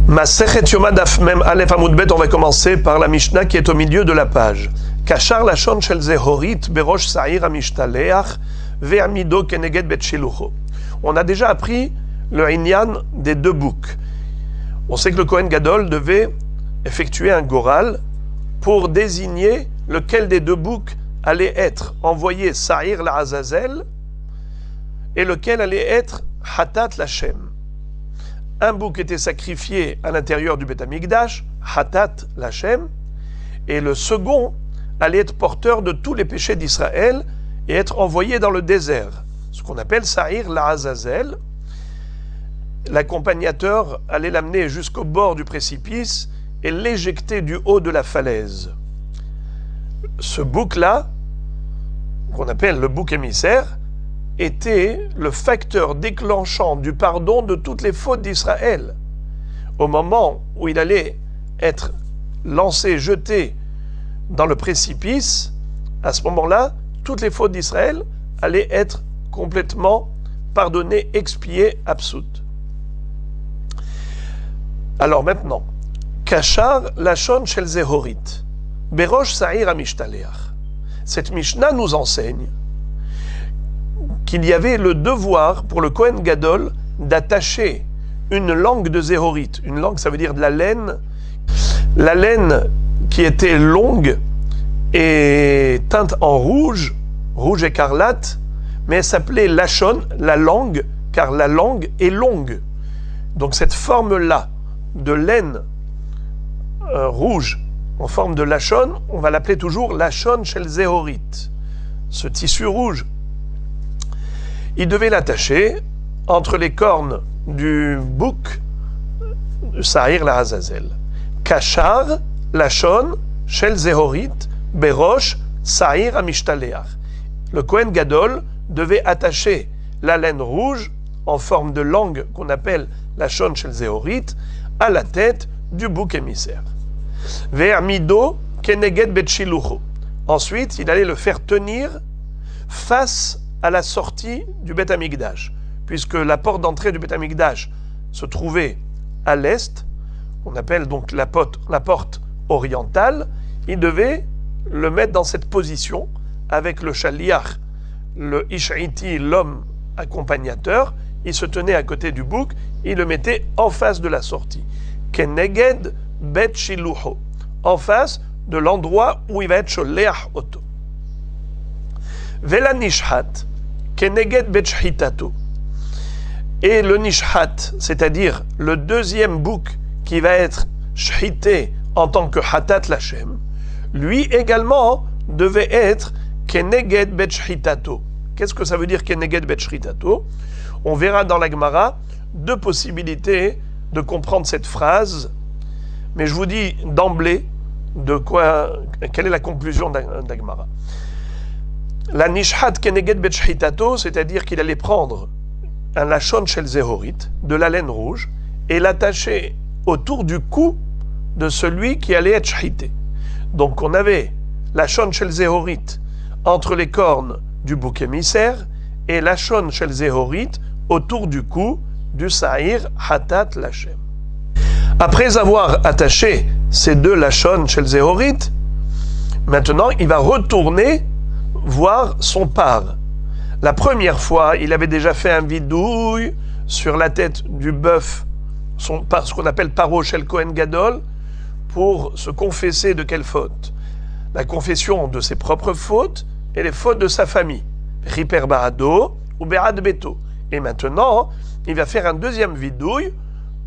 Masechet Yoma Daf Mem Aleph Amud Bet, on va commencer par la Mishnah qui est au milieu de la page. Kachar lashon shel zehorit berosh sa'ir amishtalech ve'amido keneged bet shilucho. On a déjà appris le inyan des deux boucs. On sait que le Kohen Gadol devait effectuer un goral pour désigner lequel des deux boucs allait être envoyé sa'ir la Azazel et lequel allait être hatat l'Hashem. Un bouc était sacrifié à l'intérieur du Beth Amikdash, hatat l'Hashem, et le second allait être porteur de tous les péchés d'Israël et être envoyé dans le désert, ce qu'on appelle Sa'ir la Azazel. L'accompagnateur allait l'amener jusqu'au bord du précipice et l'éjecter du haut de la falaise. Ce bouc-là, qu'on appelle le bouc émissaire, était le facteur déclenchant du pardon de toutes les fautes d'Israël. Au moment où il allait être lancé, jeté dans le précipice, à ce moment-là, toutes les fautes d'Israël allaient être complètement pardonnées, expiées, absoutes. Alors maintenant, Kachar lashon shel zehorit, berosh sa'ir amishtalech. Cette Mishnah nous enseigne qu'il y avait le devoir pour le Kohen Gadol d'attacher une langue de Zéhorit. Une langue, ça veut dire de la laine qui était longue et teinte en rouge, rouge écarlate, mais elle s'appelait lachon, la langue, car la langue est longue. Donc cette forme-là de laine rouge en forme de lachon, on va l'appeler toujours lachon shel Zéhorit. Ce tissu rouge, il devait l'attacher entre les cornes du bouc Sa'ir la Azazel. Kachar lashon shel zehorit berosh Sa'ir amishtalech. Le Kohen Gadol devait attacher la laine rouge en forme de langue qu'on appelle lashon shel zehorit à la tête du bouc émissaire. Ve'amido keneged bet shilucho. Ensuite, il allait le faire tenir face à la sortie du Beth Amikdash, puisque la porte d'entrée du Beth Amikdash se trouvait à l'est, on appelle donc la porte orientale. Il devait le mettre dans cette position avec le shaliach, le ishaïti, l'homme accompagnateur. Il se tenait à côté du bouc, il le mettait en face de la sortie. Keneged bet shilucho, en face de l'endroit où il va être sholeach oto. Vela nishhat keneged bet shhitato. Et le nishhat, c'est-à-dire le deuxième bouc qui va être shhité en tant que hatat l'Hashem, lui également devait être keneged bet shhitato. Qu'est-ce que ça veut dire keneged bet shhitato? On verra dans la Gemara deux possibilités de comprendre cette phrase, mais je vous dis d'emblée quelle est la conclusion de la Gemara. La nishhat keneged bet shhitato, c'est-à-dire qu'il allait prendre un lachon shel zehorit, de la laine rouge, et l'attacher autour du cou de celui qui allait être shhité. Donc on avait lachon shel zehorit entre les cornes du bouc émissaire et lachon shel zehorit autour du cou du sa'ir hatat l'Hashem. Après avoir attaché ces deux lachon shel zehorit, maintenant il va retourner voir son par. La première fois, il avait déjà fait un vidouille sur la tête du bœuf, ce qu'on appelle paro shel Kohen Gadol, pour se confesser de quelle faute? La confession de ses propres fautes et les fautes de sa famille. Riper barado ou berad beto. Et maintenant, il va faire un deuxième vidouille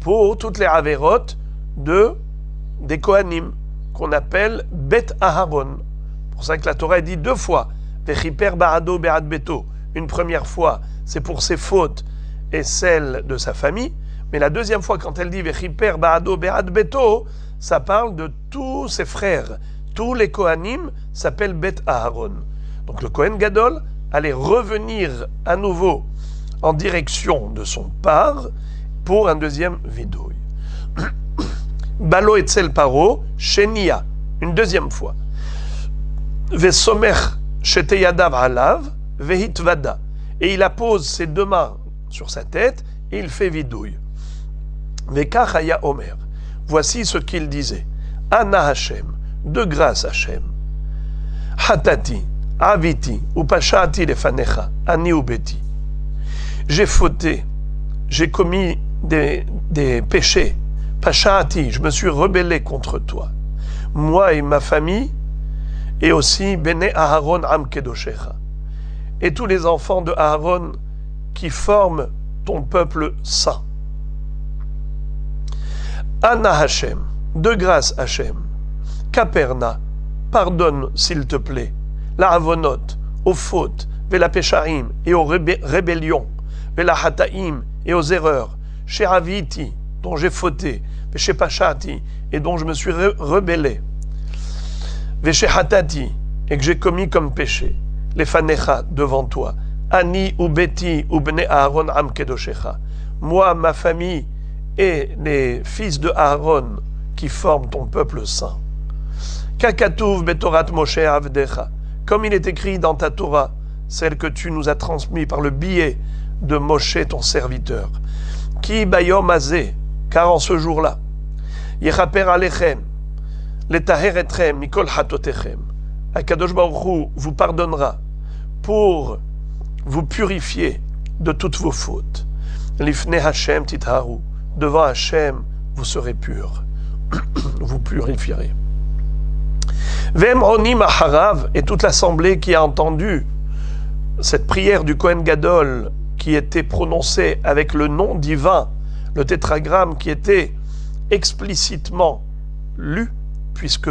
pour toutes les avérotes des Kohanim, qu'on appelle bet Aharon. C'est pour ça que la Torah dit deux fois Vechiper barado berad beto. Une première fois, c'est pour ses fautes et celles de sa famille. Mais la deuxième fois, quand elle dit Vechiper barado berad beto, ça parle de tous ses frères. Tous les Kohanim s'appellent Bet Aharon. Donc le Kohen Gadol allait revenir à nouveau en direction de son par pour un deuxième vidouille. Balo etzel paro, shenia, une deuxième fois. Vesomer sheteyadav alav, vehitvada. Et il appose ses deux mains sur sa tête et il fait vidouille. Vekach haya omer. voici ce qu'il disait. Ana Hashem, de grâce Hashem. Hatati, aviti, ou pashati lefanecha, ani ou beti. J'ai fauté, j'ai commis des péchés. Pashati, je me suis rebellé contre toi. Moi et ma famille, et aussi Bene Aharon Am Kedoshecha. Et tous les enfants de Aaron qui forment ton peuple saint. Anna Hashem, de grâce Hashem. Kaperna, pardonne s'il te plaît. La Avonot, aux fautes, Vela Pesharim et aux rébellions, Vela Hataim et aux erreurs, chez Aviti, dont j'ai fauté, chez Pashati, et dont je me suis rebellé, chez Hatati, et que j'ai commis comme péché, les Fanecha devant toi, Ani ou Beti ou Bne Aaron Am Kedoshecha, moi, ma famille et les fils de Aaron qui forment ton peuple saint. Kakatouv Betorat Moshe Avdecha, comme il est écrit dans ta Torah, celle que tu nous as transmise par le biais de Moshe, ton serviteur. Ki bayom azeh, car en ce jour-là, Yechaper alechem, letaher etrem, mikol hatotechem. Akadosh Baruch Hu vous pardonnera pour vous purifier de toutes vos fautes. Lifnei Hashem titharu, devant Hashem vous serez purs, vous purifierez. Vem onim aharav, et toute l'assemblée qui a entendu cette prière du Kohen Gadol qui était prononcée avec le nom divin, le tétragramme qui était explicitement lu, puisque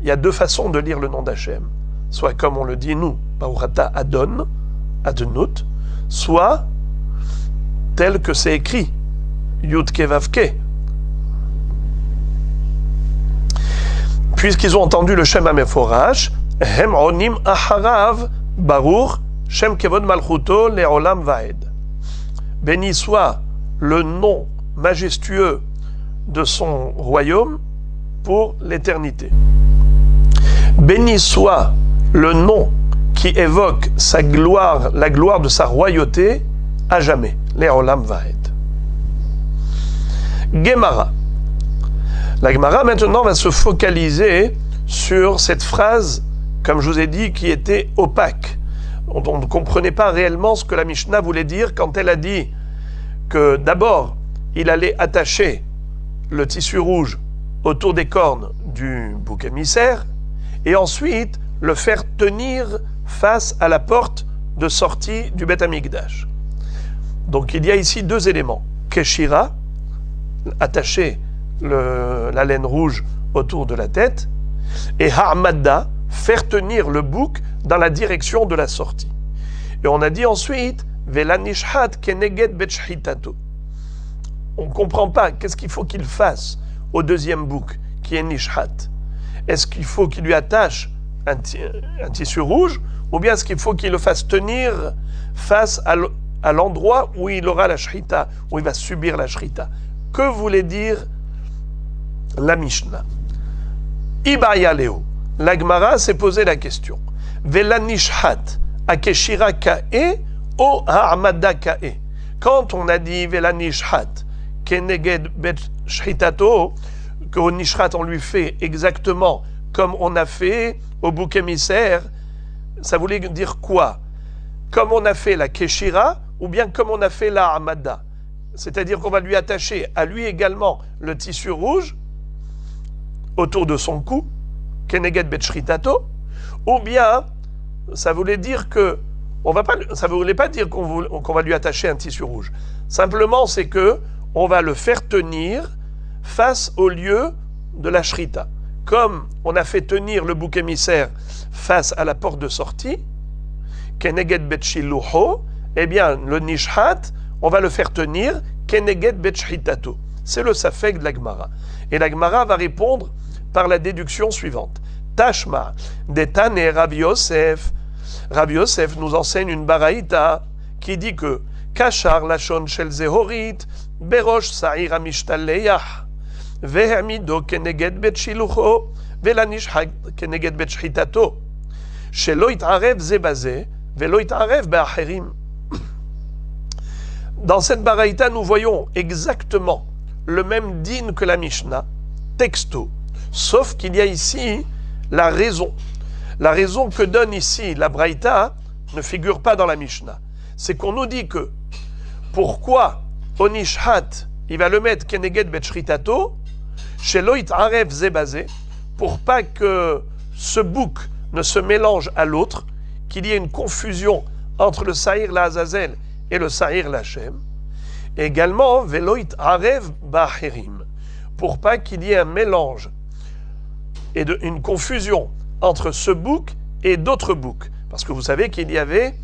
il y a deux façons de lire le nom d'Hachem, soit comme on le dit nous, Baruchata Adon, Adonut, soit tel que c'est écrit, Yud-Ke Vav-Ke. Puisqu'ils ont entendu le Shem HaMeforash, Hem Onim Aharav Baruch Shem Kevod Malchuto Le'olam Vaed. Béni soit le nom majestueux de son royaume pour l'éternité. Béni soit le nom qui évoque sa gloire, la gloire de sa royauté à jamais. Le'olam Vaed. Gemara. La Gemara maintenant va se focaliser sur cette phrase, comme je vous ai dit, qui était opaque. On ne comprenait pas réellement ce que la Mishnah voulait dire quand elle a dit que d'abord, il allait attacher le tissu rouge autour des cornes du bouc émissaire et ensuite le faire tenir face à la porte de sortie du Beth Amikdash. Donc il y a ici deux éléments. Keshira, attacher la laine rouge autour de la tête, et Ha'amada, faire tenir le bouc dans la direction de la sortie. Et on a dit ensuite, Vela nishhat keneged betshhitato. On ne comprend pas, qu'est-ce qu'il faut qu'il fasse au deuxième bouc, qui est nishhat? Est-ce qu'il faut qu'il lui attache un tissu rouge, ou bien est-ce qu'il faut qu'il le fasse tenir face à l'endroit où il aura la shrita, où il va subir la shrita? Que voulait dire la Mishnah? Ibayaleo. La Gemara s'est posé la question. Vela nishhat akeshira ka'e o ha'amada ka'e. Quand on a dit Vela nishhat keneged bet shhitato, qu'au nishhat on lui fait exactement comme on a fait au bouc émissaire, ça voulait dire quoi? Comme on a fait la keshira ou bien comme on a fait la ha'amada? C'est-à-dire qu'on va lui attacher à lui également le tissu rouge autour de son cou, keneged bet shritato, ou bien ça voulait dire que ça ne voulait pas dire qu'on va lui attacher un tissu rouge. Simplement, c'est que on va le faire tenir face au lieu de la shrita. Comme on a fait tenir le bouc émissaire face à la porte de sortie, keneged bet shiluho, eh bien, le nishhat, on va le faire tenir keneged bet shhitato. C'est le safek de la Gemara. Et la Gemara va répondre par la déduction suivante. Tashma, detane Rav Yosef. Rav Yosef nous enseigne une baraïta qui dit que Kachar lachon shel zehorit berosh sa'ir amishtaleyah vehamido keneged bet shilucho velanishhat keneged bet shhitato shelo yitarev ze baze velo yitarev be'acherim. Dans cette baraïta, nous voyons exactement le même din que la Mishnah, texto, sauf qu'il y a ici la raison. La raison que donne ici la Braïta ne figure pas dans la Mishnah. C'est qu'on nous dit que pourquoi Onishhat, il va le mettre Keneged Betchritato, chez Loït Arev Zebazé, pour pas que ce bouc ne se mélange à l'autre, qu'il y ait une confusion entre le Sahir la Azazel et le Sahir la Shem. Également, Veloït Arev Baherim, pour pas qu'il y ait un mélange et une confusion entre ce bouc et d'autres boucs. Parce que vous savez qu'il y avait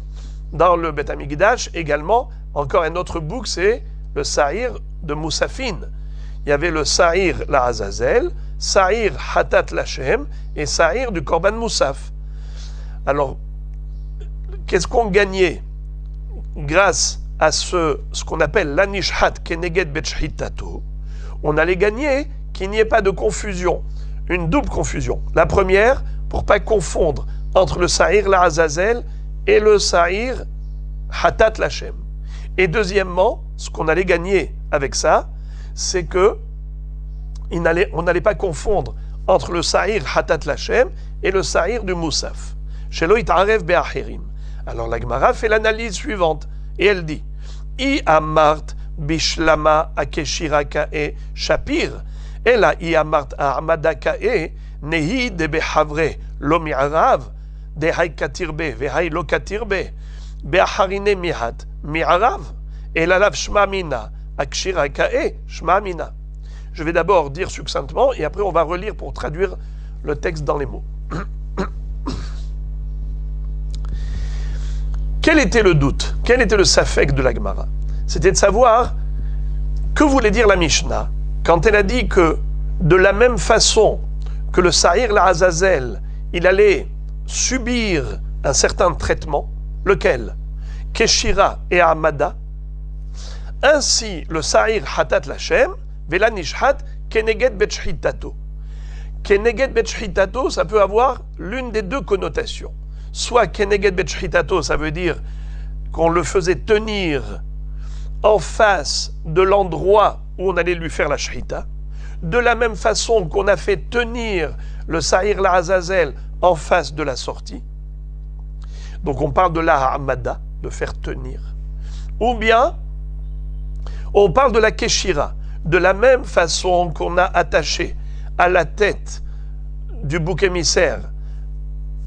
dans le Beth Amikdash également encore un autre bouc, c'est le Sahir de Moussafin. Il y avait le Sahir la Azazel, Sahir Hatat Lachem et Sahir du Korban Moussaf. Alors, qu'est-ce qu'on gagnait grâce à ce qu'on appelle l'Anishhat Keneged Betchhitato? On allait gagner qu'il n'y ait pas de confusion, une double confusion. La première, pour ne pas confondre entre le Sahir la Azazel et le Sahir Hatat Lachem. Et deuxièmement, ce qu'on allait gagner avec ça, c'est que on n'allait pas confondre entre le Sahir Hatat Lachem et le Sahir du Moussaf. Shelo Itarev Be'acherim. Alors la Gemara fait l'analyse suivante et elle dit I amart bishlama akeshira ka'e shapir ela I amart a'amada ka'e nehi de behavre lo mi'arav de hay katirbe ve hay lo katirbe be'acharine mihat mi'arav ela lav shmamina akshira ka'e shmamina. Je vais d'abord dire succinctement et après on va relire pour traduire le texte dans les mots. Quel était le doute? Quel était le safek de la Gemara? C'était de savoir que voulait dire la Mishnah quand elle a dit que de la même façon que le Sahir la Azazel, il allait subir un certain traitement, lequel? Keshira et Amada. Ainsi, le Sahir Hatat Lachem, Vela Nishhat, Keneged Betchhitato. Keneged Betchhitato, ça peut avoir l'une des deux connotations. Soit Keneged Betchhitato, ça veut dire qu'on le faisait tenir en face de l'endroit où on allait lui faire la shrita, de la même façon qu'on a fait tenir le Sahir la Azazel en face de la sortie. Donc on parle de la Hamada, de faire tenir. Ou bien, on parle de la Keshira, de la même façon qu'on a attaché à la tête du bouc émissaire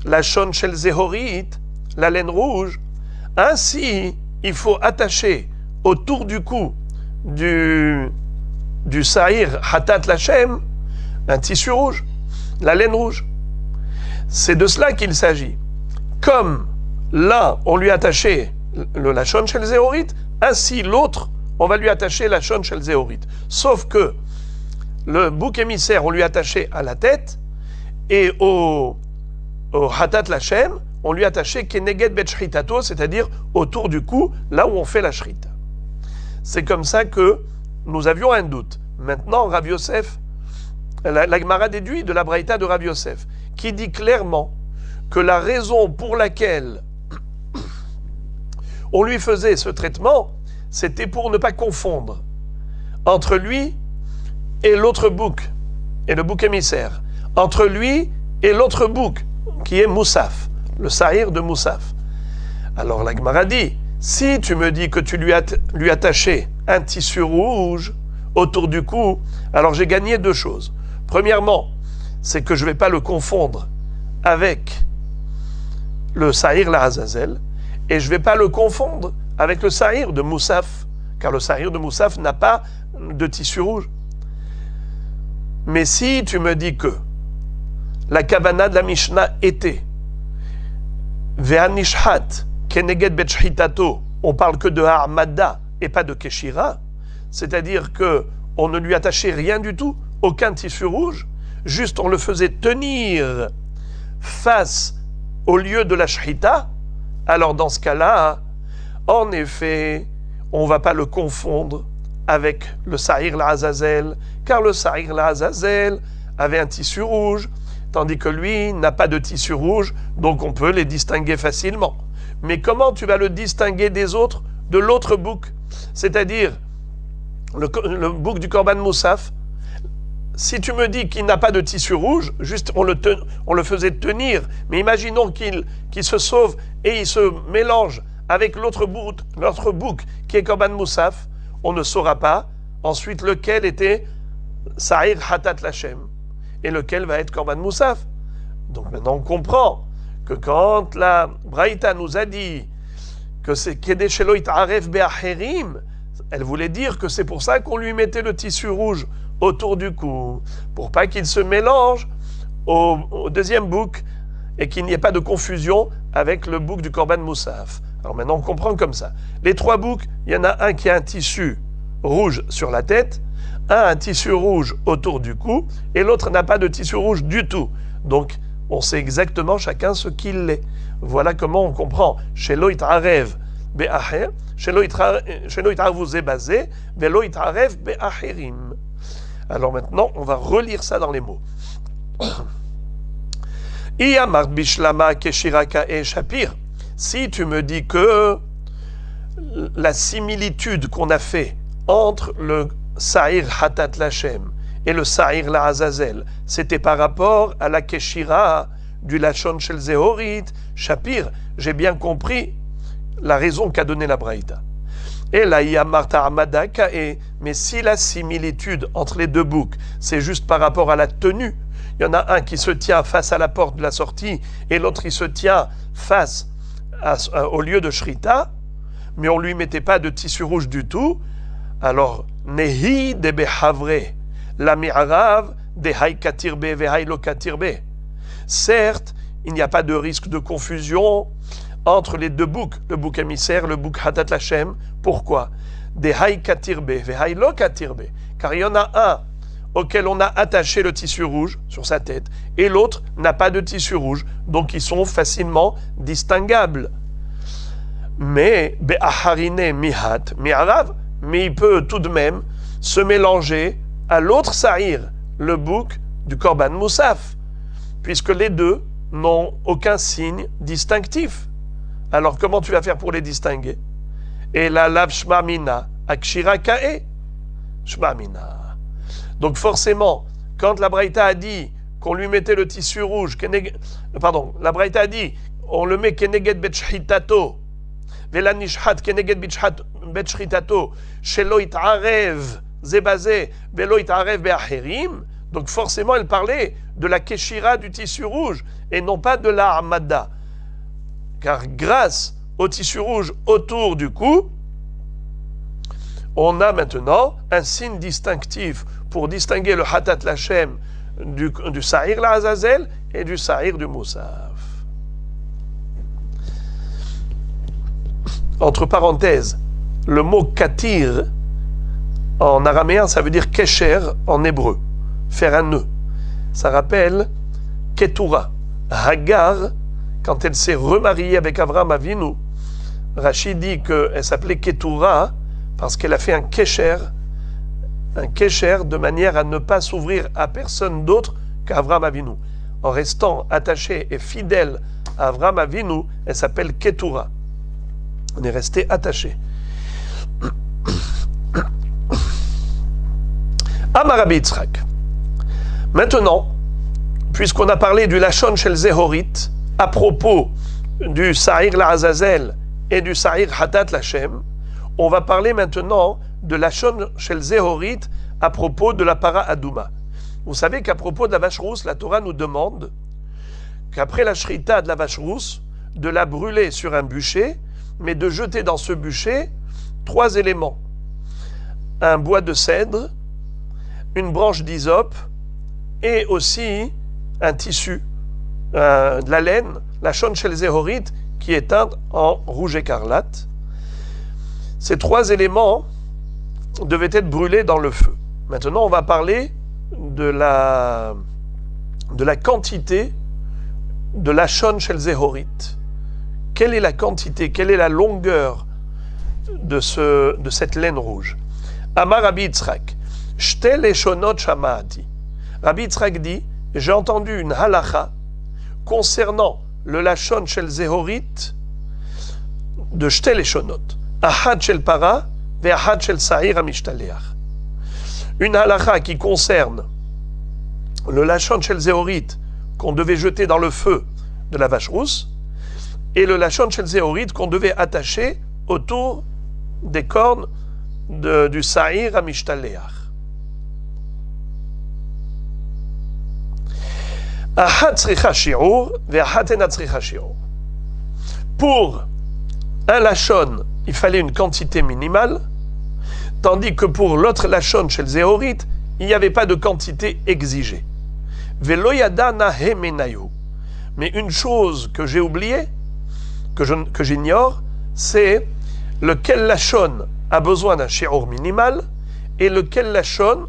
la Shon Shel Zehorit, la laine rouge, ainsi il faut attacher autour du cou du Sahir Hatat Lachem un tissu rouge, la laine rouge. C'est de cela qu'il s'agit. Comme l'un, on lui a attaché la Shon Shel Zehorit, ainsi l'autre, on va lui attacher la Shon Shel Zehorit. Sauf que le bouc émissaire, on lui a attaché à la tête, et au Hatat Lachem, on lui a attaché Keneged Betchhitato, c'est-à-dire autour du cou, là où on fait la shrita. C'est comme ça que nous avions un doute. Maintenant, Rav Yosef, la Gemara déduit de la Braïta de Rav Yosef, qui dit clairement que la raison pour laquelle on lui faisait ce traitement, c'était pour ne pas confondre entre lui et l'autre bouc, et le bouc émissaire, entre lui et l'autre bouc, qui est Moussaf, le Sahir de Moussaf. Alors la Gemara dit, si tu me dis que tu lui attachais un tissu rouge autour du cou, alors j'ai gagné deux choses. Premièrement, c'est que je ne vais pas le confondre avec le Sahir la Azazel, et je ne vais pas le confondre avec le Sahir de Moussaf, car le Sahir de Moussaf n'a pas de tissu rouge. Mais si tu me dis que la kavana de la Mishnah était Ve'anishhat Keneged Betchhitato, on parle que de Ha'amada et pas de Keshira, c'est-à-dire que on ne lui attachait rien du tout, aucun tissu rouge, juste on le faisait tenir face au lieu de la shrita, alors dans ce cas-là, en effet, on ne va pas le confondre avec le Sahir la Azazel, car le Sahir la Azazel avait un tissu rouge, tandis que lui n'a pas de tissu rouge, donc on peut les distinguer facilement. Mais comment tu vas le distinguer des autres, de l'autre bouc? C'est-à-dire, le bouc du Korban Moussaf, si tu me dis qu'il n'a pas de tissu rouge, juste on le faisait tenir, mais imaginons qu'il se sauve et il se mélange avec l'autre bouc qui est Korban Moussaf, on ne saura pas ensuite lequel était Sa'ir Hatat Lachem et lequel va être Korban Moussaf. Donc maintenant on comprend que quand la Braïta nous a dit que c'est Kedeshelo It'aref Be'acherim, elle voulait dire que c'est pour ça qu'on lui mettait le tissu rouge autour du cou, pour pas qu'il se mélange au deuxième bouc et qu'il n'y ait pas de confusion avec le bouc du Korban Moussaf. Alors maintenant on comprend comme ça. Les trois boucs, il y en a un qui a un tissu rouge sur la tête, un tissu rouge autour du cou, et l'autre n'a pas de tissu rouge du tout. Donc on sait exactement chacun ce qu'il est. Voilà comment on comprend. Shelo It'arev Be'acher, Shelo It'arevu Zebazé, Velo It'arev Be'acherim. Alors maintenant, on va relire ça dans les mots. Iyamart bishlama keshiraka e shapir. Si tu me dis que la similitude qu'on a fait entre le Sa'ir Hatat Lachem et le Sa'ir La Azazel, c'était par rapport à la Keshira du Lachon Shel Zehorit, Shapir, j'ai bien compris la raison qu'a donnée la Braïta. Et la Yamarta Amada Kae, mais si la similitude entre les deux boucs, c'est juste par rapport à la tenue, il y en a un qui se tient face à la porte de la sortie et l'autre il se tient face au lieu de Shrita, mais on ne lui mettait pas de tissu rouge du tout, alors Nehi de Behavre, la Mi'arav de Haïkatirbe Vehaïlokatirbe. Certes, il n'y a pas de risque de confusion entre les deux boucs, le bouc émissaire, le bouc Hatat Lachem. Pourquoi? Des Haïkatirbe Vehaïlokatirbe. Car il y en a un auquel on a attaché le tissu rouge sur sa tête et l'autre n'a pas de tissu rouge, donc ils sont facilement distinguables. Mais Be'aharine Mihat Mi'arav, mais il peut tout de même se mélanger à l'autre Sa'ir, le bouc du Korban Moussaf, puisque les deux n'ont aucun signe distinctif. Alors comment tu vas faire pour les distinguer? Et la lav shmamina akshira kae shmamina. Donc forcément, quand la Braïta a dit qu'on lui mettait le tissu rouge, la Braïta a dit on le met keneged betshhitato, vela nishhat keneged betshhitato, shelo it'arev zebazé, velo it'arev be'acherim. Donc forcément, elle parlait de la keshira du tissu rouge et non pas de la hamada. Car grâce au tissu rouge autour du cou, on a maintenant un signe distinctif pour distinguer le Hatat Lachem du Sa'ir La Azazel et du Sa'ir du Moussaf. Entre parenthèses, le mot katir en araméen, ça veut dire kesher en hébreu, faire un nœud. Ça rappelle Ketura. Hagar, quand elle s'est remariée avec Avraham Avinu, Rachid dit qu'elle s'appelait Ketura parce qu'elle a fait un kesher de manière à ne pas s'ouvrir à personne d'autre qu'Avraham Avinu. En restant attachée et fidèle à Avraham Avinu, elle s'appelle Ketura. On est resté attaché. Amar Rabbi Yitzhak. Maintenant, puisqu'on a parlé du Lachon Shel Zehorit à propos du Sa'ir La Azazel et du Sa'ir Hatat Lachem, on va parler maintenant de Lachon Shel Zehorit à propos de la Para Adouma. Vous savez qu'à propos de la vache rousse, la Torah nous demande qu'après la shrita de la vache rousse, de la brûler sur un bûcher, mais de jeter dans ce bûcher 3 éléments. Un bois de cèdre, une branche d'hysope et aussi un tissu, de la laine, la Lachon Shel Zehorit, qui est teinte en rouge écarlate. Ces 3 éléments devaient être brûlés dans le feu. Maintenant, on va parler de la quantité de la Lachon Shel Zehorit. Quelle est la quantité, quelle est la longueur de cette laine rouge? Amar Rabbi Yitzhak, Shte leshonot shama'ati. Rabbi Yitzhak dit, j'ai entendu une halacha concernant le Lachon Shel Zehorit de Shte leshonot. Ahad shel para ve ahad shel sa'ir amishtalech. une halakha qui concerne le lachon shel zéorite qu'on devait jeter dans le feu de la vache rousse et le lachon shel zéorite qu'on devait attacher autour des cornes du sa'ir amishtalleach. Ahat tzricha shi'ur ve'ahat ena tzricha shi'ur. Pour un lachon, il fallait une quantité minimale, tandis que pour l'autre lachon shel zéorite, il n'y avait pas de quantité exigée. Velo yada nahe menayu. Mais une chose que j'ai oubliée, que j'ignore, c'est lequel lachon a besoin d'un shi'ur minimal et lequel lachon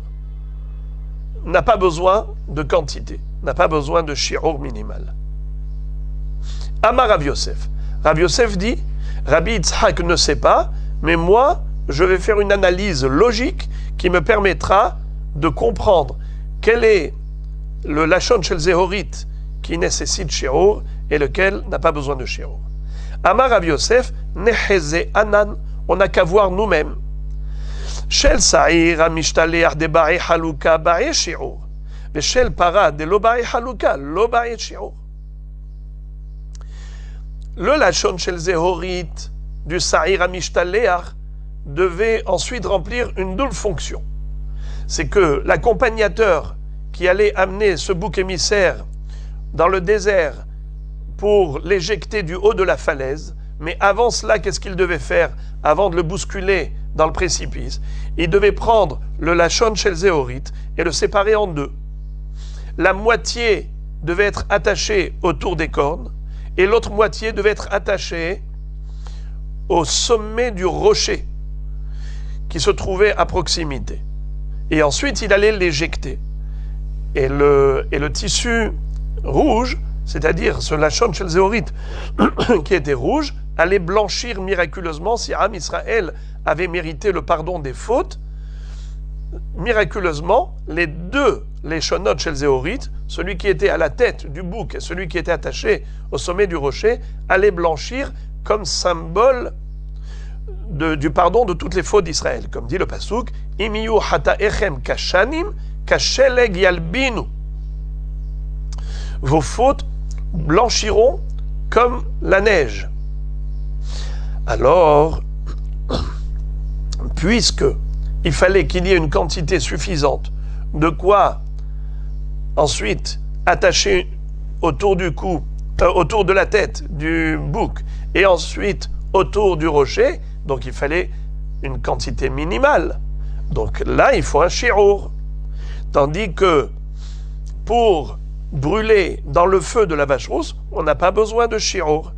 n'a pas besoin de quantité, n'a pas besoin de shi'ur minimal. Amar Rav Yosef. Rav Yosef dit, Rabbi Yitzhak ne sait pas, mais moi, je vais faire une analyse logique qui me permettra de comprendre quel est le lachon shel zéorite qui nécessite shi'ur et lequel n'a pas besoin de shi'ur. Amar Rav Yosef, neheze anan, on n'a qu'à voir nous-mêmes. Shel sa'ir amishtaleh de ba'i haluka ba'i shi'ur. Mais shel para de lo ba'i haluka, lo ba'i shi'ur. Le lachon shel zéorite du sa'ir amishtaleh devait ensuite remplir une double fonction. C'est que l'accompagnateur qui allait amener ce bouc émissaire dans le désert pour l'éjecter du haut de la falaise, mais avant cela, qu'est-ce qu'il devait faire avant de le bousculer dans le précipice? Il devait prendre le lachon shel zéorite et le séparer en deux. La moitié devait être attachée autour des cornes et l'autre moitié devait être attachée au sommet du rocher qui se trouvait à proximité. Et ensuite, il allait l'éjecter. Et le tissu rouge, c'est-à-dire ce lachon shel zéorite qui était rouge, allait blanchir miraculeusement si Am Israël avait mérité le pardon des fautes. Miraculeusement, les deux lachonot shel zéorite, celui qui était à la tête du bouc et celui qui était attaché au sommet du rocher, allaient blanchir comme symbole du pardon de toutes les fautes d'Israël. Comme dit le pasuk, imiyu hataechem kashanim kasheleg yalbinu. Vos fautes blanchiront comme la neige. Alors, puisque il fallait qu'il y ait une quantité suffisante de quoi ensuite attacher autour du cou, autour de la tête du bouc et ensuite autour du rocher, donc il fallait une quantité minimale. Donc là, il faut un shi'ur. Tandis que pour brûler dans le feu de la vache rousse, on n'a pas besoin de shi'ur.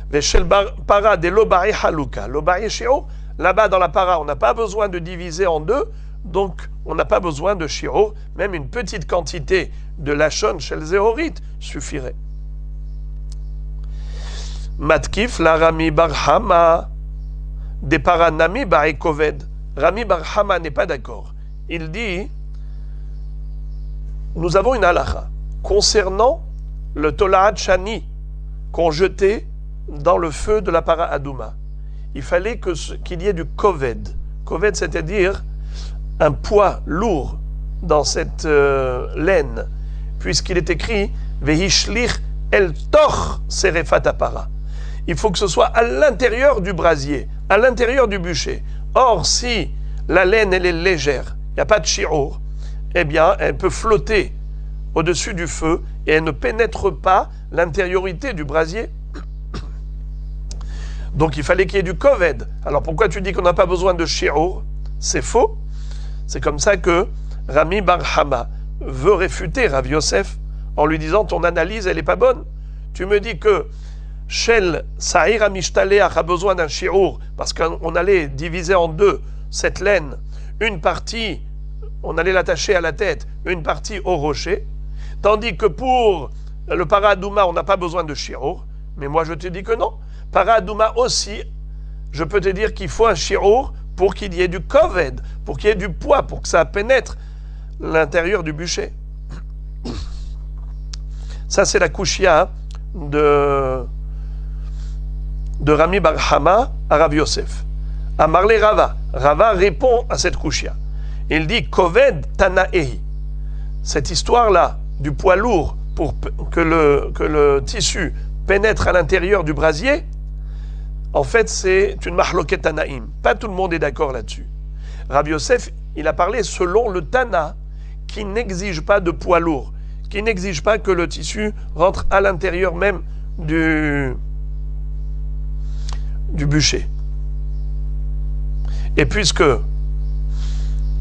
Veshel para de loba'i haluka, loba'i shi'ur. Là-bas, dans la para, on n'a pas besoin de diviser en deux, donc on n'a pas besoin de shi'ur. Même une petite quantité de lachon shel zéorite suffirait. Matkif la Rami bar Hama de paranami ba'i koved. Rami bar Hama n'est pas d'accord. Il dit, nous avons une halakha concernant le tola'at shani qu'on jetait dans le feu de la para adouma. Il fallait qu'il y ait du koved. Koved, c'est-à-dire un poids lourd dans cette laine, puisqu'il est écrit Vehishlich el toch serefat apara. Il faut que ce soit à l'intérieur du brasier, à l'intérieur du bûcher. Or, si la laine elle est légère, il n'y a pas de shi'ur, eh bien, elle peut flotter au-dessus du feu et elle ne pénètre pas l'intériorité du brasier. Donc il fallait qu'il y ait du koved. Alors pourquoi tu dis qu'on n'a pas besoin de shi'ur? C'est faux. C'est comme ça que Rami bar Hama veut réfuter Rav Yosef en lui disant ton analyse elle n'est pas bonne. Tu me dis que Shel Sa'ir Amishtaleh a besoin d'un shi'ur parce qu'on allait diviser en deux cette laine. Une partie, on allait l'attacher à la tête, une partie au rocher. Tandis que pour le para adouma, on n'a pas besoin de shi'ur. Mais moi je te dis que non. Para adouma aussi, je peux te dire qu'il faut un shi'ur pour qu'il y ait du koved, pour qu'il y ait du poids, pour que ça pénètre l'intérieur du bûcher. Ça, c'est la kushia de Rami bar Hama à Rav Yosef. À Marley Rava. Rava répond à cette kushia. Il dit Koved Tanaehi. Cette histoire-là, du poids lourd pour que le tissu pénètre à l'intérieur du brasier, en fait, c'est une mahloket Tanaïm. Pas tout le monde est d'accord là-dessus. Rabbi Yosef, il a parlé selon le Tana, qui n'exige pas de poids lourd, qui n'exige pas que le tissu rentre à l'intérieur même du bûcher. Et puisque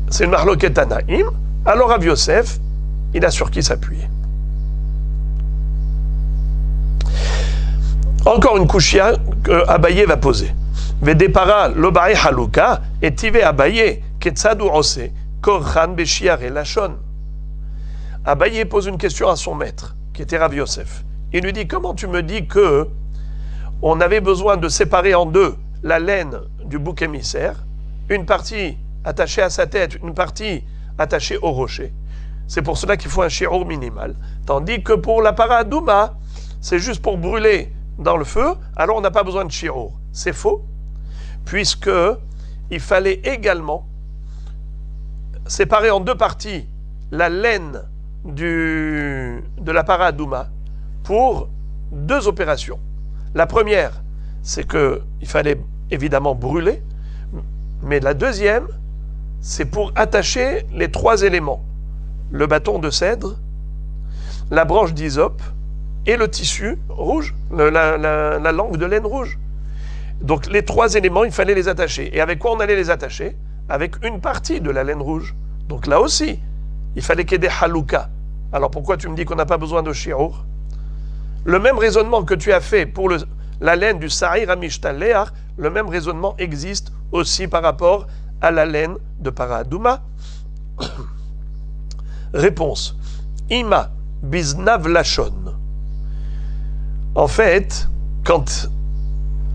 c'est une mahloket Tanaïm, alors Rabbi Yosef, il a sur qui s'appuyer. Encore une kushia que Abaye va poser. Vedepara lobae haluka et tive Abaye ketzadu ose korchan beshiare lachon. Abaye pose une question à son maître, qui était Rav Yosef. Il lui dit, comment tu me dis que on avait besoin de séparer en deux la laine du bouc émissaire, une partie attachée à sa tête, une partie attachée au rocher. C'est pour cela qu'il faut un shi'ur minimal. Tandis que pour la paradouma, c'est juste pour brûler dans le feu, alors on n'a pas besoin de shi'ur. C'est faux, puisque il fallait également séparer en deux parties la laine de la paradouma pour deux opérations. La première, c'est qu'il fallait évidemment brûler, mais la deuxième, c'est pour attacher les trois éléments. Le bâton de cèdre, la branche d'hysope et le tissu rouge, la langue de laine rouge. Donc les trois éléments, il fallait les attacher. Et avec quoi on allait les attacher? Avec une partie de la laine rouge. Donc là aussi, il fallait qu'il y ait des halouka. Alors pourquoi tu me dis qu'on n'a pas besoin de shi'ur? Le même raisonnement que tu as fait pour la laine du sa'ir amishtal, le même raisonnement existe aussi par rapport à la laine de paradouma. Réponse. Ima biznav lachon. En fait, quand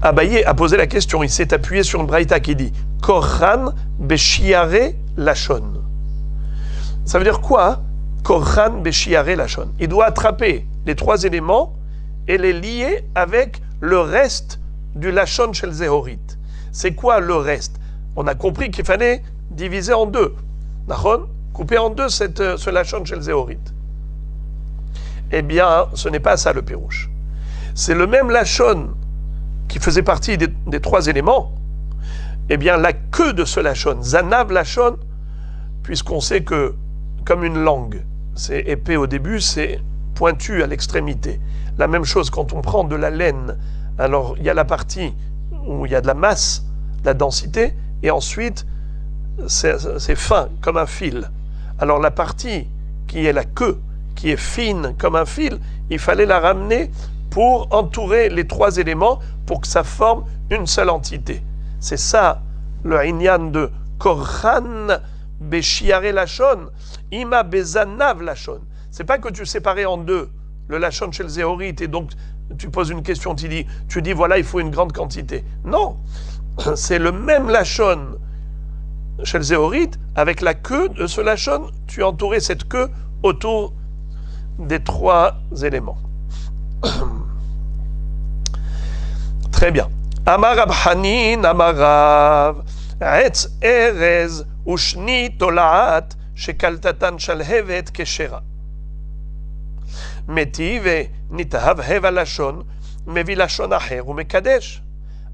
Abaye a posé la question, il s'est appuyé sur une braïta qui dit Korchan beshiare lachon. Ça veut dire quoi? Korchan beshiare lachon. Il doit attraper les trois éléments et les lier avec le reste du lachon shel zehorit. C'est quoi le reste? On a compris qu'il fallait diviser en deux. Nachon? Couper en deux ce lachon shel zehorit. Eh bien, ce n'est pas ça le pérouche. C'est le même lachon qui faisait partie des trois éléments. Eh bien, la queue de ce lachon, zanav lachon, puisqu'on sait que, comme une langue, c'est épais au début, c'est pointu à l'extrémité. La même chose quand on prend de la laine, alors il y a la partie où il y a de la masse, de la densité, et ensuite c'est fin comme un fil. Alors la partie qui est la queue, qui est fine comme un fil, il fallait la ramener pour entourer les trois éléments pour que ça forme une seule entité. C'est ça le inyan de Korchan beshiare lachon, ima bezanav lachon. C'est pas que tu séparais en deux le lachon shel zehorit et donc tu poses une question, tu dis voilà, il faut une grande quantité. Non, c'est le même lachon shel zehorit avec la queue de ce lachon, tu entourais cette queue autour des trois éléments. Très bien. Amar Rab Hanin, Amar Rav, Etz Erez Ushni Tolaat Shekaltatan Shalhevet Keshera. Metive Nitahav Heva Lashon, Mevi Lashon Aher ou Mekadesh.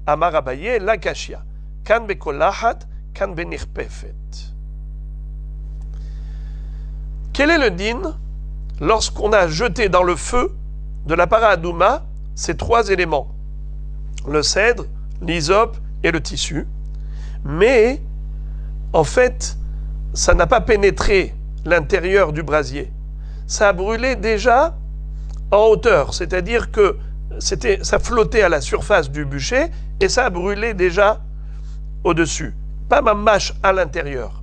Amar Abaye la Kashia. Kan Bekolahat, Kan Benirpefet. Quel est le din lorsqu'on a jeté dans le feu de la paradouma ces trois éléments? Le cèdre, l'hysope et le tissu. Mais, en fait, ça n'a pas pénétré l'intérieur du brasier. Ça a brûlé déjà en hauteur, c'est-à-dire que ça flottait à la surface du bûcher et ça a brûlé déjà au-dessus. Pas mamash à l'intérieur.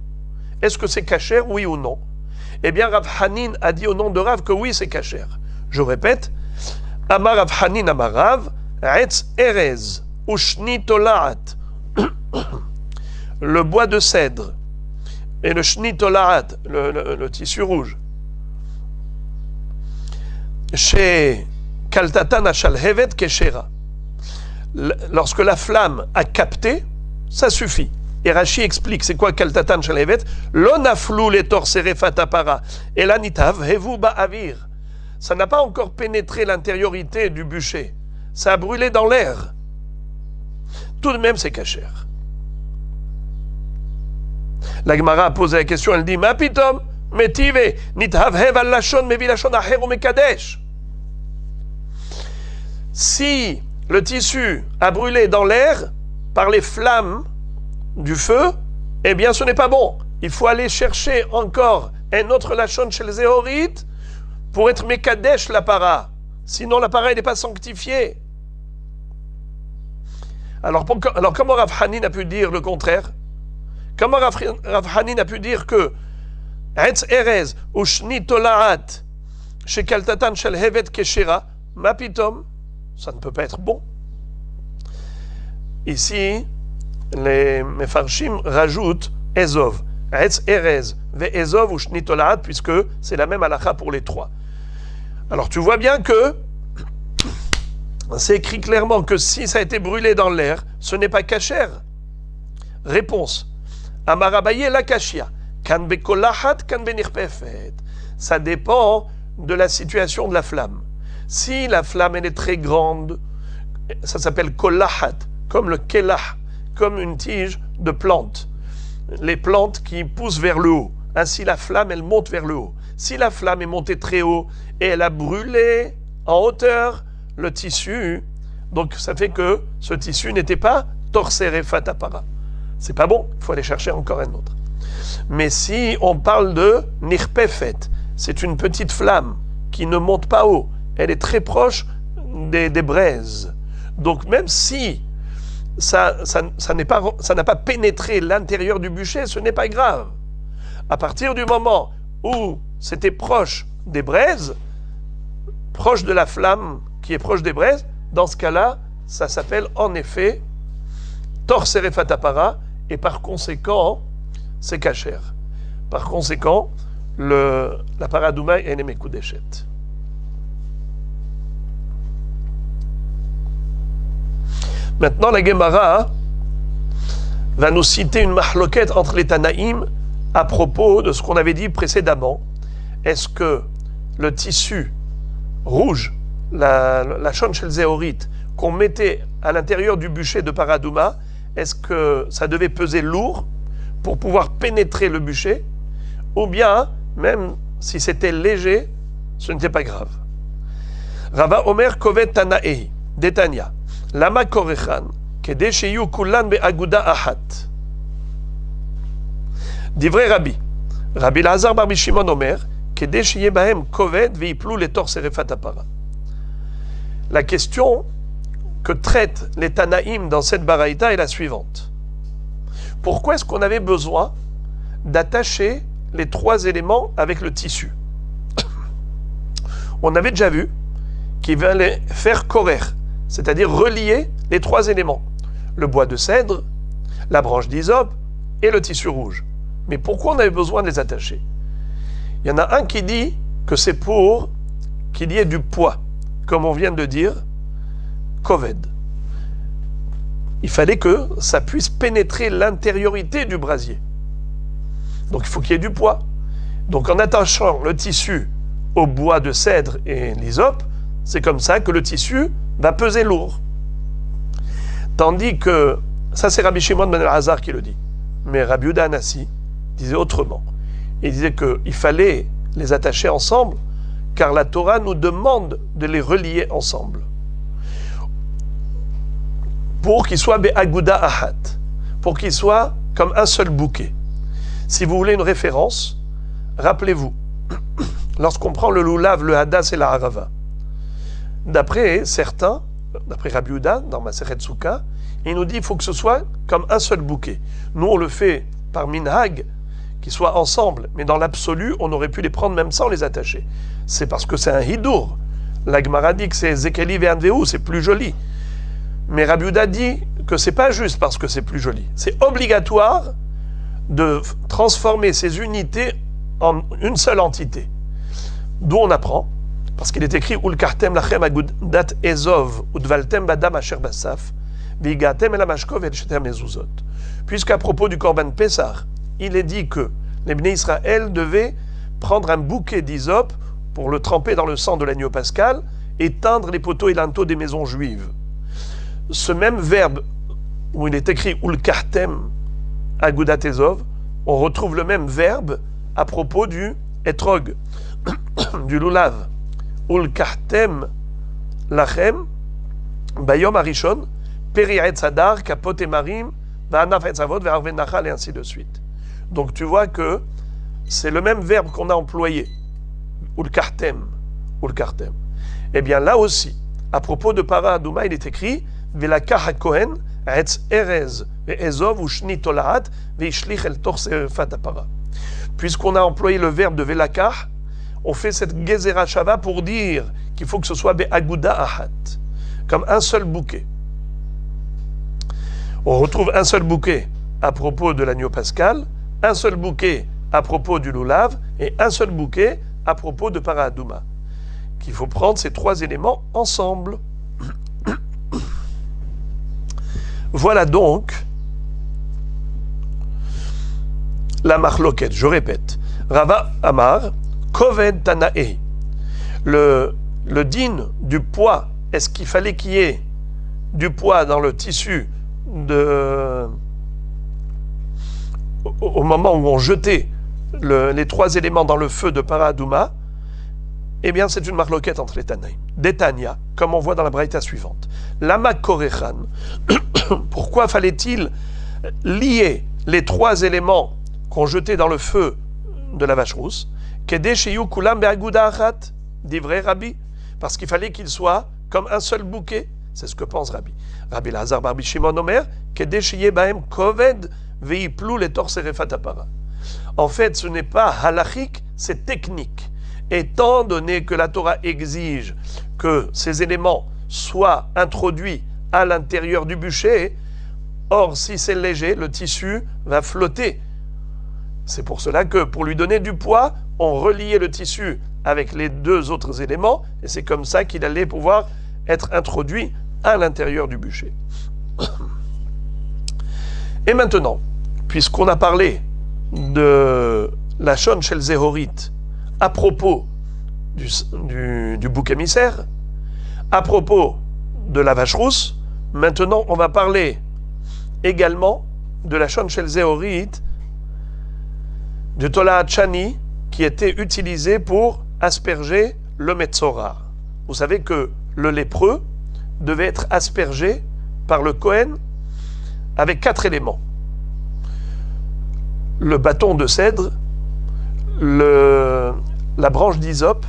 Est-ce que c'est kasher, oui ou non? Eh bien, Rav Hanin a dit au nom de Rav que oui, c'est kasher. Je répète, Amar Rav Hanin Amar Rav, Etz Erez, Ushni Tolaat, le bois de cèdre, et le Shni Tolaat, le tissu rouge, chez Kaltatan Shalhevet Keshera, lorsque la flamme a capté, ça suffit. Et Rashi explique, c'est quoi Kaltatan Shalevet? Lo naflu le torsere fatapara. Et la nitav hevu ba'avir. Ça n'a pas encore pénétré l'intériorité du bûcher. Ça a brûlé dans l'air. Tout de même, c'est cachère. La Gemara a posé la question, elle dit, ma pitom, metive, nitav hev al lashon, mevi lashon aher ou mekadesh. Si le tissu a brûlé dans l'air par les flammes du feu, eh bien ce n'est pas bon. Il faut aller chercher encore un autre lachon chez les Zéhorites pour être mekadesh l'apparat. Sinon l'apparat n'est pas sanctifié. Alors comment Rav Hanin a pu dire le contraire? Comment Rav Hanin a pu dire que Etz Erez ou Shni Tolaat chez Kaltatan Shel Hevet Keshera, ma pitom, ça ne peut pas être bon. Ici, les Mefarshim rajoutent Ezov, Etz Erez, Ve Ezov ou Shni Tolaat, puisque c'est la même halakha pour les trois. Alors tu vois bien que c'est écrit clairement que si ça a été brûlé dans l'air, ce n'est pas kasher. Réponse. Amarabaye la kashia. Kan bekolahat, kan benirpefet. Ça dépend de la situation de la flamme. Si la flamme elle est très grande, ça s'appelle kolahat, comme le kelah, comme une tige de plante. Les plantes qui poussent vers le haut. Ainsi la flamme elle monte vers le haut. Si la flamme est montée très haut et elle a brûlé en hauteur le tissu, donc ça fait que ce tissu n'était pas torsere fatapara. C'est pas bon, il faut aller chercher encore un autre. Mais si on parle de nirpefet, c'est une petite flamme qui ne monte pas haut, elle est très proche des braises. Donc même si ça n'a pas pénétré l'intérieur du bûcher, ce n'est pas grave. À partir du moment où c'était proche des braises, proche de la flamme qui est proche des braises, dans ce cas-là, ça s'appelle en effet torsere fatapara, et par conséquent, c'est kasher. Par conséquent, la paradouma est nemekudeshet. Maintenant, la Gemara va nous citer une mahloket entre les Tanaïm à propos de ce qu'on avait dit précédemment. Est-ce que le tissu rouge, la shon shel zéorite, qu'on mettait à l'intérieur du bûcher de paradouma, est-ce que ça devait peser lourd pour pouvoir pénétrer le bûcher, ou bien, même si c'était léger, ce n'était pas grave. Rava Omer Kovet Tanaehi, Detania, Lama Korechan, Kede Sheyu Kulan Be'aguda Ahat. Divrei Rabbi, Rabbi Lazar Barbi Shimon Omer, Kede Sheye Bahem Kovet Veiplu le Torsere Fatapara. La question que traitent les Tanaïm dans cette baraïta est la suivante. Pourquoi est-ce qu'on avait besoin d'attacher les trois éléments avec le tissu? On avait déjà vu qu'il fallait faire korer, c'est-à-dire relier les trois éléments. Le bois de cèdre, la branche d'hysope et le tissu rouge. Mais pourquoi on avait besoin de les attacher? Il y en a un qui dit que c'est pour qu'il y ait du poids, comme on vient de dire, Koved. Il fallait que ça puisse pénétrer l'intériorité du brasier. Donc il faut qu'il y ait du poids. Donc en attachant le tissu au bois de cèdre et l'hysope, c'est comme ça que le tissu va peser lourd. Tandis que, ça c'est Rabbi Shimon ben el-Hazar qui le dit, mais Rabbi Yehuda Hanassi disait autrement. Il disait qu'il fallait les attacher ensemble, car la Torah nous demande de les relier ensemble. Pour qu'ils soient be'aguda ahat, pour qu'ils soient comme un seul bouquet. Si vous voulez une référence, rappelez-vous, lorsqu'on prend le loulav, le hadas et la harava, d'après certains, d'après Rabbi Yehuda, dans Masechet Souka, il nous dit qu'il faut que ce soit comme un seul bouquet. Nous, on le fait par minhag, qu'ils soient ensemble, mais dans l'absolu, on aurait pu les prendre même sans les attacher. C'est parce que c'est un hidour. La Gemara dit que c'est Zekeli ve'anveu, c'est plus joli. Mais Rabbi Yehuda dit que c'est pas juste parce que c'est plus joli. C'est obligatoire de transformer ces unités en une seule entité. D'où on apprend, parce qu'il est écrit Ulkartem lachem agudat ezov udvaltem badam asher basaf vigatem elamashkov et shetem mezuzot. Puisqu'à propos du Korban Pessah, il est dit que les Bnei Israël devaient prendre un bouquet d'hysope pour le tremper dans le sang de l'agneau pascal et teindre les poteaux et linteaux des maisons juives. Ce même verbe où il est écrit Ulkahtem Agudat Ezov, on retrouve le même verbe à propos du etrog, du lulav. Ulkahtem lachem bayom arishon peri etz hadar kapot emarim va'anaf etz avot ve'arven nachal et ainsi de suite. Donc tu vois que c'est le même verbe qu'on a employé. Ulkahtem. Ulkahtem. Eh bien là aussi, à propos de Para Adouma, il est écrit Velakah hakohen etz erez ve'ezov ushni tolaat ve'ishlich el tor serefat apara. Puisqu'on a employé le verbe de Velakah, on fait cette gezerah shava pour dire qu'il faut que ce soit be'aguda ahat, comme un seul bouquet. On retrouve un seul bouquet à propos de l'agneau pascal, un seul bouquet à propos du lulav et un seul bouquet à propos de Para Adouma. Qu'il faut prendre ces trois éléments ensemble. Voilà donc la marloquette. Je répète. Rava Amar, Koved Tanae. Le din du poids, est-ce qu'il fallait qu'il y ait du poids dans le tissu au moment où on jetait les trois éléments dans le feu de Para Adouma? Eh bien, c'est une marloquette entre les Tanaïm. Détania, comme on voit dans la braïta suivante. Lama Korechan. Pourquoi fallait-il lier les trois éléments qu'on jetait dans le feu de la vache rousse? Kedeshiyu kulam be'aguda achat, dit vrai Rabbi, parce qu'il fallait qu'ils soient comme un seul bouquet. C'est ce que pense Rabbi. Rabbi Lazar Barbi Shimon Omer, Kedeshiye bahem koved ve'iplu le tor serefat apara. En fait, ce n'est pas halachique, c'est technique. Étant donné que la Torah exige que ces éléments soient introduits à l'intérieur du bûcher, or si c'est léger, le tissu va flotter. C'est pour cela que pour lui donner du poids, on reliait le tissu avec les deux autres éléments, et c'est comme ça qu'il allait pouvoir être introduit à l'intérieur du bûcher. Et maintenant, puisqu'on a parlé de la Shon Shel Zehorit à propos du bouc émissaire, à propos de la vache rousse, maintenant on va parler également de la Shon Shel Zehorit du Tola Chani qui était utilisé pour asperger le Metzora. Vous savez que le lépreux devait être aspergé par le Kohen avec 4 éléments. Le bâton de cèdre, la branche d'hysope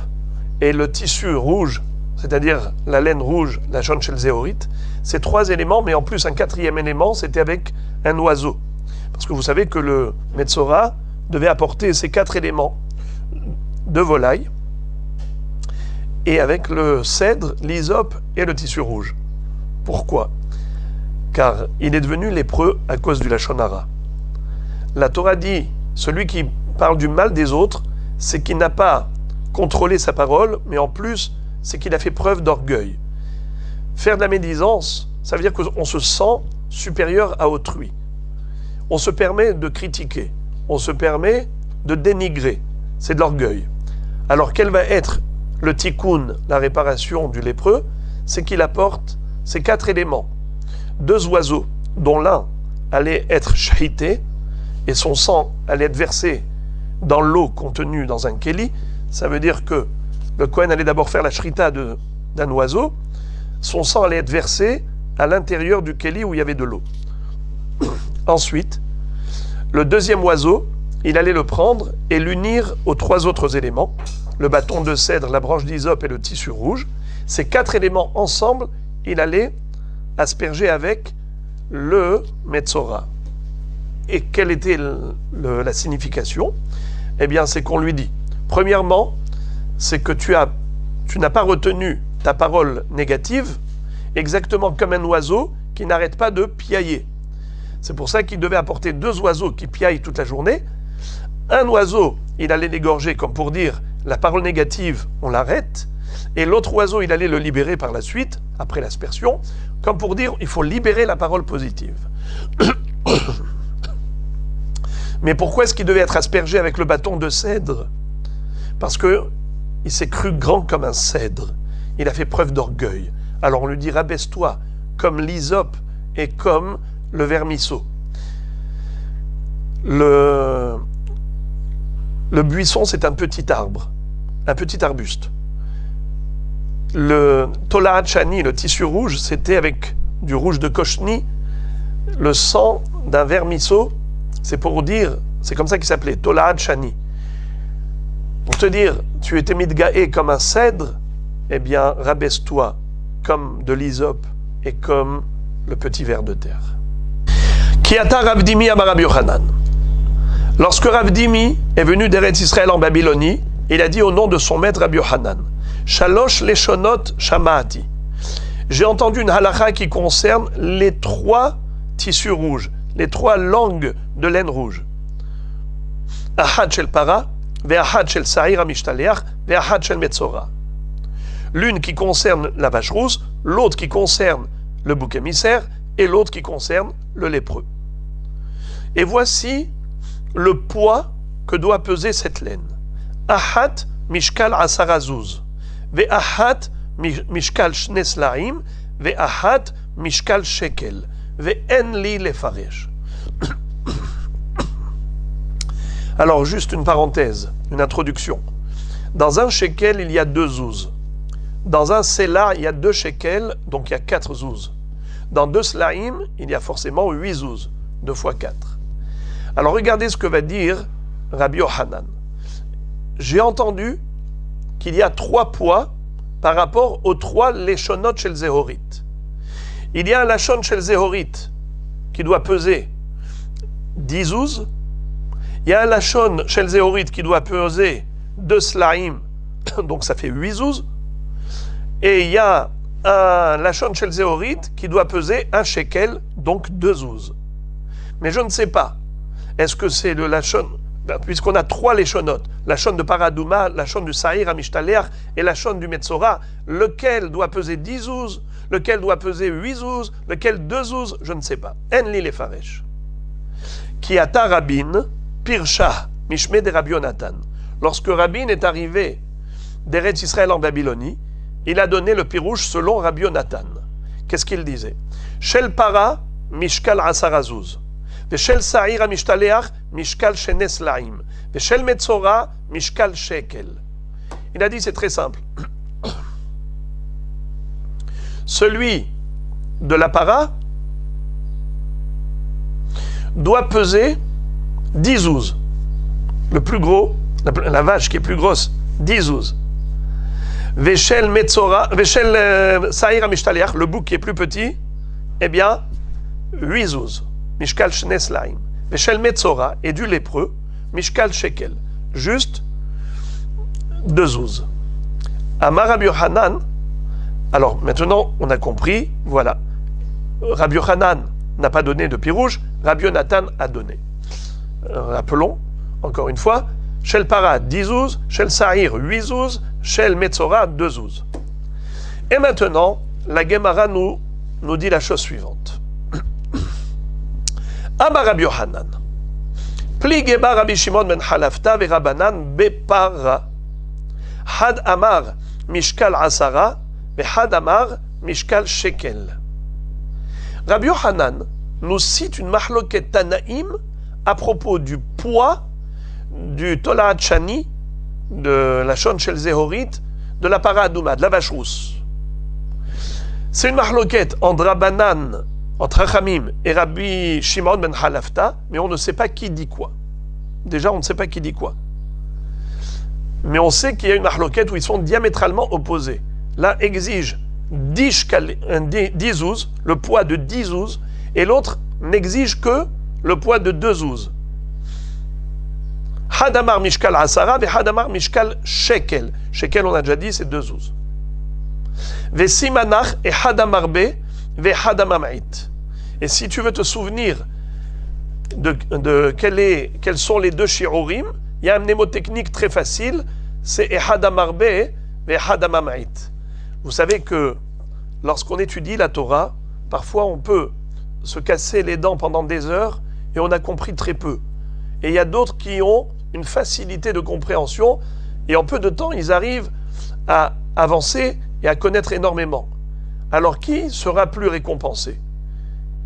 et le tissu rouge, c'est-à-dire la laine rouge, la Shon Shel Zehorit. Ces 3 éléments, mais en plus un 4e élément, c'était avec un oiseau. Parce que vous savez que le Metzora devait apporter ces 4 éléments de volaille, et avec le cèdre, l'hysope et le tissu rouge. Pourquoi? Car il est devenu lépreux à cause du Lachon Hara. La Torah dit, celui qui parle du mal des autres, c'est qu'il n'a pas contrôlé sa parole, mais en plus, c'est qu'il a fait preuve d'orgueil. Faire de la médisance, ça veut dire qu'on se sent supérieur à autrui. On se permet de critiquer, on se permet de dénigrer. C'est de l'orgueil. Alors quel va être le tikkun, la réparation du lépreux? C'est qu'il apporte ces 4 éléments. 2 oiseaux, dont l'un allait être shahité, et son sang allait être versé dans l'eau contenue dans un kéli. Ça veut dire que le Kohen allait d'abord faire la shrita d'un oiseau, son sang allait être versé à l'intérieur du kéli où il y avait de l'eau. Ensuite, le 2e oiseau, il allait le prendre et l'unir aux 3 autres éléments, le bâton de cèdre, la branche d'hysope et le tissu rouge. Ces 4 éléments ensemble, il allait asperger avec le Metzora. Et quelle était la signification? Eh bien, c'est qu'on lui dit, premièrement, c'est que tu n'as pas retenu ta parole négative, exactement comme un oiseau qui n'arrête pas de piailler. C'est pour ça qu'il devait apporter 2 oiseaux qui piaillent toute la journée. Un oiseau, il allait l'égorger comme pour dire, la parole négative, on l'arrête. Et l'autre oiseau, il allait le libérer par la suite, après l'aspersion, comme pour dire, il faut libérer la parole positive. Mais pourquoi est-ce qu'il devait être aspergé avec le bâton de cèdre? Parce que il s'est cru grand comme un cèdre. Il a fait preuve d'orgueil. Alors on lui dit, rabaisse-toi comme l'hysope et comme le vermisseau. Le buisson, c'est un petit arbre, un petit arbuste. Le tolaat shani, le tissu rouge, c'était avec du rouge de cochni, le sang d'un vermisseau. C'est pour dire, c'est comme ça qu'il s'appelait, tolaat shani. Pour te dire, tu étais mitgaé comme un cèdre, eh bien, rabaisse-toi comme de l'hysope et comme le petit ver de terre. Kiata Rav Dimi amar Rabbi Yochanan. Lorsque Rav Dimi est venu d'Eretz Israël en Babylonie, il a dit au nom de son maître Rabbi Yochanan, Shalosh leshonot shamaati. J'ai entendu une halakha qui concerne les 3 tissus rouges, les 3 langues de laine rouge. Ahad shel para, ve'ahad shel sa'ir amishtalech, ve'ahad shel metzora. L'une qui concerne la vache rousse, l'autre qui concerne le bouc émissaire et l'autre qui concerne le lépreux. Et voici le poids que doit peser cette laine. Ahat mishkal asarazuz, ve'ahat mishkal shne slaim, ve'ahat mishkal shekel, ve'en li lefaresh. Alors, juste une parenthèse, une introduction. Dans un shekel, il y a 2 zouz. Dans un sela, il y a 2 shekels, donc il y a 4 zouz. Dans 2 slaim, il y a forcément 8 zouz, 2 fois 4. Alors regardez ce que va dire Rabbi Yochanan. J'ai entendu qu'il y a 3 poids par rapport aux 3 leshonot shel Zehorit. Il y a un lashon shel Zehorit qui doit peser 10 zouz. Il y a un lashon shel Zehorit qui doit peser 2 slaim, donc ça fait 8 zouz. Et il y a un lashon shel Zehorit qui doit peser 1 shekel, donc 2 zouz. Mais je ne sais pas. Est-ce que c'est le lashon, puisqu'on a 3 leshonot, lashon de Paradouma, lashon du Sa'ir Amishtalech et lashon du Metzora, lequel doit peser 10 zouz, lequel doit peser 8 zouz, lequel 2 zouz, je ne sais pas. En li lefaresh. Ki ata Rabin, Pirsha, Mishme de Rabbi Yonatan. Lorsque Rabin est arrivé d'Eretz Israël en Babylonie, il a donné le pirouche selon Rabbi Yonatan. Qu'est-ce qu'il disait? Shel para, mishkal asarazuz. Veshel sa'ir amishtalech, mishkal shenes laim. Veshel metzora, mishkal shekel. Il a dit, c'est très simple. Celui de la para doit peser 10 zouz. Le plus gros, la vache qui est plus grosse, 10 zouz. Veshel metzora, veshel sa'ir amishtalech, le bouc qui est plus petit, eh bien, 8 zouz. Mishkal shnes laim. Veshel metzora, et du lépreux, mishkal shekel. Juste 2 zouz. Amar Rabbi Yochanan. Alors maintenant, on a compris, voilà. Rabbi Yochanan n'a pas donné de pirouge, Rabbi Yonatan a donné. Rappelons, encore une fois, Shel para 10 zouz, Shel sa'ir 8 zouz, Shel metzora 2 zouz. Et maintenant, la Gemara nous dit la chose suivante. Amar Rabbi Yochanan. Pli geba Rabbi Shimon ben Halafta ve Rabanan bepara. Had amar mishkal asara ve had amar mishkal shekel. Rabbi Yochanan nous cite une mahloket Tanaïm à propos du poids du Tolaat Shani, de la Shon Shel Zehorit, de la Paradouma, de la vache rousse. C'est une mahloket entre Rabanan, entre Hachamim et Rabbi Shimon ben Halafta, mais on ne sait pas qui dit quoi. Déjà, on ne sait pas qui dit quoi. Mais on sait qu'il y a une mahloket où ils sont diamétralement opposés. L'un exige 10 zouz, le poids de 10 zouz, et l'autre n'exige que le poids de 2 zouz. Hadamar mishkal asara, ve hadamar mishkal shekel. Shekel, on a déjà dit, c'est 2 zouz. Ve simanach et hadamar be, ve hadamar ma'it. Et si tu veux te souvenir de quels sont les 2 shiurim, il y a un mnémotechnique très facile, c'est ehadamar be, ve hadamar ma'it. Vous savez que lorsqu'on étudie la Torah, parfois on peut se casser les dents pendant des heures et on a compris très peu. et il y a d'autres qui ont une facilité de compréhension, et en peu de temps, ils arrivent à avancer et à connaître énormément. Alors qui sera plus récompensé?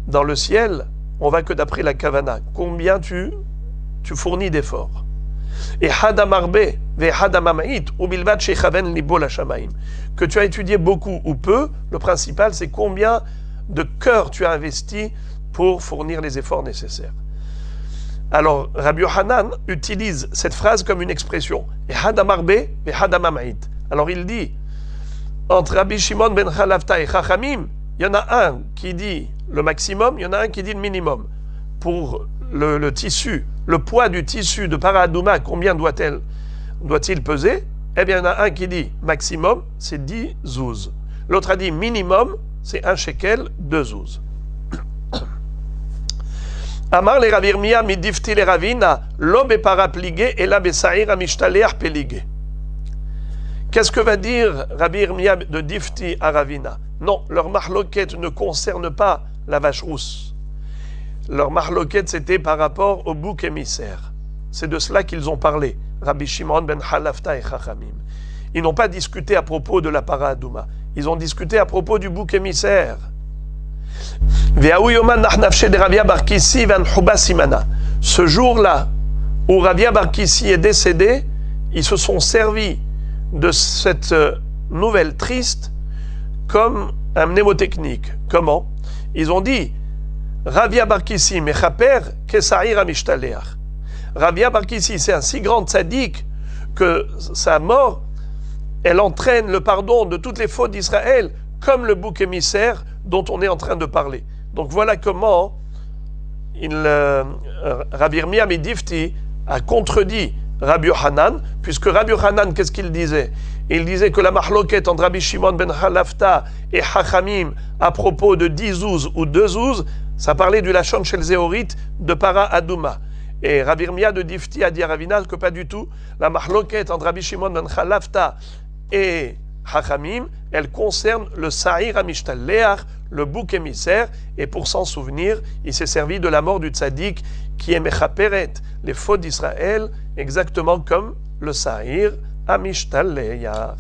Dans le ciel, on va que d'après la Kavana. Combien tu fournis d'efforts? Et hadamarbe ve hadamamait ou bilvat shechaven libo la shamaim. Que tu as étudié beaucoup ou peu, le principal c'est combien de cœur tu as investi pour fournir les efforts nécessaires. Alors Rabbi Yohanan utilise cette phrase comme une expression. Et hadamarbe ve hadamamait. Alors il dit, entre Rabbi Shimon ben Chalafta et Chachamim, il y en a un qui dit le maximum, il y en a un qui dit le minimum. Pour le tissu, le poids du tissu de para adouma, combien doit-il peser? Eh bien, il y en a un qui dit maximum, c'est 10 zouz. L'autre a dit minimum, c'est 1 shekel, 2 zouz. Amar le Rav Yirmiyah midifti le Ravina, lo bepara pligé et la besaïr amishtaléach peligé. Qu'est-ce que va dire Rabbi Yirmiyah de Difti à Ravina? Non, leur mahloket ne concerne pas la vache rousse. Leur mahloket, c'était par rapport au bouc émissaire. C'est de cela qu'ils ont parlé, Rabbi Shimon ben Chalafta et Chachamim. Ils n'ont pas discuté à propos de la para adouma. Ils ont discuté à propos du bouc émissaire. Ce jour-là, où Ravia Bar Kissi est décédé, ils se sont servis de cette nouvelle triste comme un mnémotechnique. Comment? Ils ont dit Ravia Bar Kissi mechaper kesaïr amishtaléach. Ravia Bar Kissi, c'est un si grand tzaddik que sa mort, elle entraîne le pardon de toutes les fautes d'Israël, comme le bouc émissaire dont on est en train de parler. Donc voilà comment Rabbi Yirmiyah Midifti a contredit Rabbi Yohanan, puisque Rabbi Yohanan, qu'est-ce qu'il disait? Il disait que la mahloket entre Rabbi Shimon ben Chalafta et Chachamim à propos de 10 zouz ou 2 zouz, ça parlait du Lachon Shel Zéhorit de Para Adouma. Et Rabbi Yirmiyah de Difti a dit à Ravina que pas du tout. La mahloket entre Rabbi Shimon ben Chalafta et Chachamim, elle concerne le Sa'ir Amishtaléach, le bouc émissaire, et pour s'en souvenir, il s'est servi de la mort du tzaddik qui est Mechaperet, les fautes d'Israël, exactement comme le Sa'ir Amishtaléach.